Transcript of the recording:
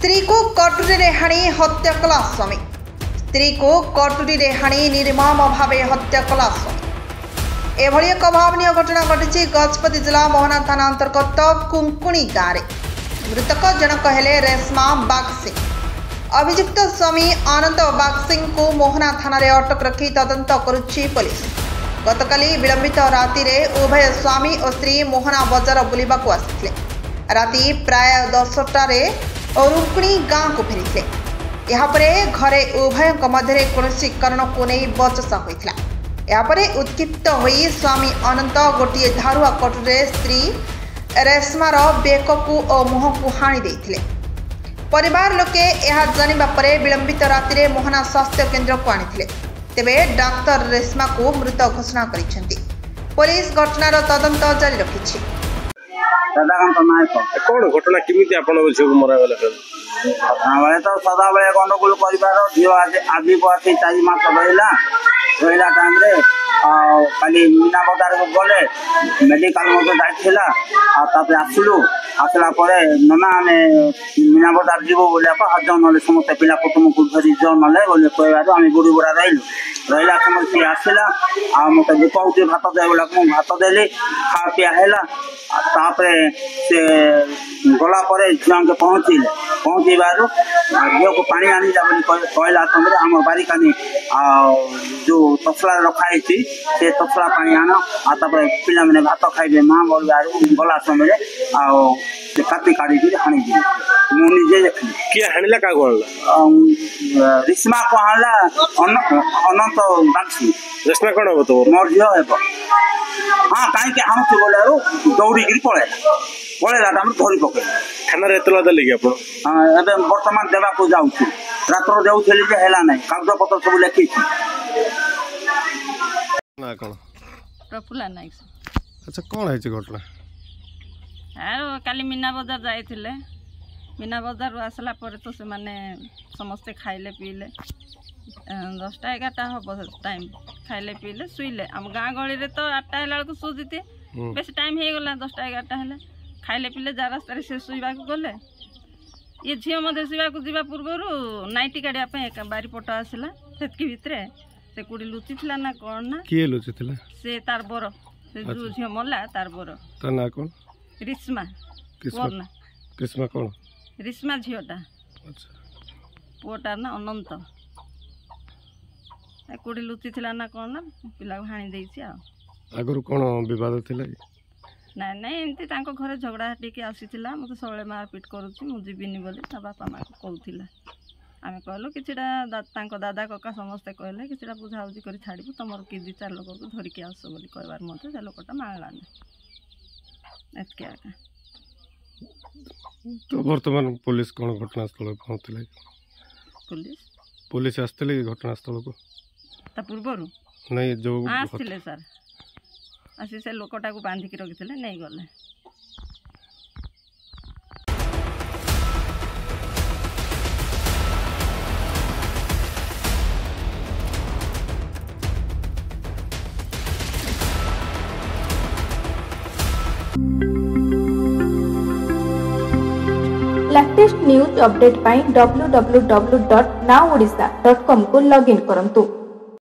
स्त्री को कटुरी रे हाणी हत्या कला स्वामी। स्त्री को कटुरी रे हाणी निर्मम भावे हत्या कला स्वामी। एभली एक भावनीय घटना घटी गजपति जिला मोहना थाना अंतर्गत कुंकुणी गाँव में। मृतक जनक हेले रेशमा बागसिंह। अभियुक्त स्वामी आनंद बागसिंह को मोहना थाना रे अटक रखी तदंत करुछि पुलिस। गतकाली विलंबित राति रे उभय स्वामी और स्त्री मोहना बजार बुलिबाकू आसिथिले। राति प्राय 10टा रे रुक्णी गाँव को फेरी। यापरे घरे उभय मध्य कौन कारण को नहीं बचसा होता। यापरे उत्क्षिप्त होई स्वामी अनंत गोटे धारुआ कटुरे स्त्री रेशमार बेकू और मुह को हाणी देइथिले। परिवार लोके यह जानिबा परे विलंबित राति रे मोहना स्वास्थ्य केन्द्र को आनिथिले। तेबे डाक्तर रेशमा को मृत घोषणा करिसेंती। पुलिस घटनार तदंत जारी रखिछि। कौन घटना केमिति आपण झियो मरा गला घटना तो सदा बेले गंडगोल कर झील आदमी को आसी 4 मास रहा टाइम खाली मीना बजार को गले मेडिकल जाइला आसलु आसला नना आम मीना बजार जीव बोले ना समस्त पिला कुटुम को धरी ना बोले कहबार आम बुढ़ी बुढ़ा रहा समय सी आसला मत दुपाउटी भात दे बोला भात देली खा पिया है। से गला झील के पहुँचबार झील को पानी आनी जा कहला समय आम बारिकानी जो तसला रखाई से तसला पानी आन आपर पिला मैंने भात खाइबे माँ बोलबार गला समय काटी काढ़ी हाणी दी मुझे देखी किए हाणिला का रेशमा को हाणला अनंत बागसिंह। रेशमा कौन हम तो मोर झील हे हाँ कहीं हाणुची बोले दौड़ी पड़ेगा धरी पकड़ थाना एतला देली आप बर्तमान देवा को जाऊँ रात्र देला ना कागज पत्र सब लिखी प्रफुल्ला नायक। अच्छा कौन है घटना यार काली मीना बजार जाइथिले। मीना बजार आसला पर तो से माने समस्ते खाइले पीले 10टा 11टा हम टाइम खाइले पीले शुइले। आम गाँ गली रे तो 8टा है बेलू शुजीते बेस टाइम हो गला 10टा 11टा है खाइले पीले जा रास्तार से शुवा गले। ये झील मध्य शुवा जा पूर्व नाइटी काढ़ा बारीपट आसला से भितर से कौटी लुचि थी ना कौन ना किए लुचि से तार बर से जो झील मरला तार बर ना कौन रेशमा ना रेशमा कौन रेशमा झीलटा पुअटार ना अनंत कौटी लुचि थी ना कौन ना पिला हाणी देछि। आगु कौन विवाद थिला ना ना एमती घरे झगड़ा टिके आसीला मत सब मारपिट करुच्ची मुझीबिनी बोली बापा माँ को कहूला। आम कहलु कि दादा कका समस्ते कहले कि बुझाबुझी कर छाड़ू तुम कि 2-4 लोक को धरिकी आस बोली कहबार मत से लोकटा मानलानी एतके आका। तो वर्तमान पुलिस कौन घटनास्थल पहुँचले पुलिस आसते घटनास्थल को पूर्वर नहीं जो आसते सर आसी से लोकटा को बांधिकी रखी नहीं गले। लेटेस्ट न्यूज अपडेट पाई www.nowodisha.com को लॉगिन करंतु।